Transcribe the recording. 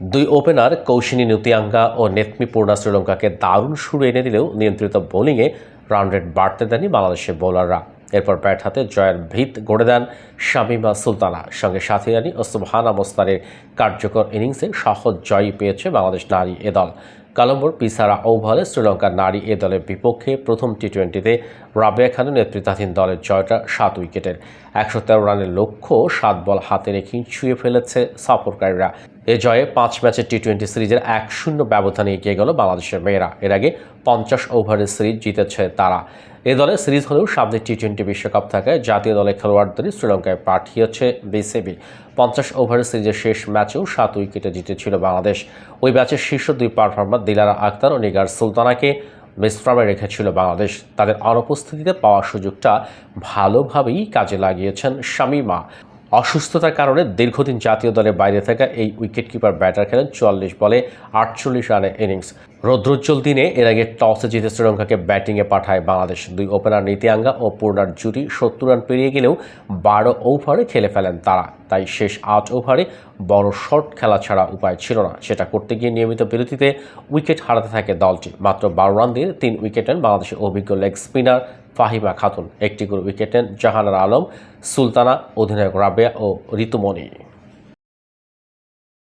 দুই ওপেনার কৌশিনী নুতিয়াঙ্গা ও নেতমি পূর্ণা শ্রীলঙ্কাকে দারুণ শুরু এনে দিলেও নিয়ন্ত্রিত বোলিংয়ে রান রেট বাড়তে দেননি বাংলাদেশের বোলাররা। এরপর ব্যাট হাতে জয়ের ভিত গড়ে দেন শামীমা সুলতানা, সঙ্গে সাথী রানী ও সুবহানা মোস্তারের কার্যকর ইনিংসে সহজ জয়ই পেয়েছে বাংলাদেশ নারী এ দল। কলম্বোর পিসারা ওভালে শ্রীলঙ্কার নারী এ দলের বিপক্ষে প্রথম টি-20তে রাবেয়া খানের নেতৃত্বাধীন দলের জয়টা 7 উইকেটের। 113 রানের লক্ষ্য 7 বল হাতে রেখেই ছুঁয়ে ফেলেছে সফরকারীরা। এ জয়ে 5 ম্যাচের টি-20 সিরিজের 1-0 ব্যবধানে এগিয়ে গেল বাংলাদেশের মেয়েরা। এর আগে 50 ওভারের সিরিজ জিতেছে তারা। এ দলের সিরিজ হলেও সামনে টি-20 বিশ্বকাপ থাকায় জাতীয় দলের খেলোয়াড়দেরই শ্রীলঙ্কায় পাঠিয়েছে বিসিবি। 50 ওভারের সিরিজের শেষ ম্যাচেও 7 উইকেটে জিতেছিল বাংলাদেশ। ওই ম্যাচের শীর্ষ দুই পারফর্মার দিলারা আক্তার ও নিগার সুলতানাকে মিসফ্রামে রেখেছিল বাংলাদেশ। তাদের অনুপস্থিতিতে পাওয়া সুযোগটা ভালোভাবেই কাজে লাগিয়েছেন শামীমা। অসুস্থতার কারণে দীর্ঘদিন জাতীয় দলের বাইরে থাকা এই উইকেটকিপার ব্যাটার খেলেন 44 বলে 48 রানের ইনিংস। রৌদ্রোজ্জ্বল দিনে এর আগে টসে জিতে শ্রীলঙ্কাকে ব্যাটিংয়ে পাঠায় বাংলাদেশ। দুই ওপেনার নীতিয়াঙ্গা ও পূর্ণার জুটি 70 রান পেরিয়ে গেলেও 12 ওভারে খেলে ফেলেন তারা। তাই শেষ 8 ওভারে বড় শট খেলা ছাড়া উপায় ছিল না। সেটা করতে গিয়ে নিয়মিত বিরতিতে উইকেট হারাতে থাকে দলটি। মাত্র 12 রান দিয়ে 3 উইকেট নেন বাংলাদেশের অভিজ্ঞ লেগ স্পিনার ফাহিমা খাতুন। একটি করে উইকেট নেন জাহানারা আলম, সুলতানা, অধিনায়ক রাবেয়া ও ঋতুমণি।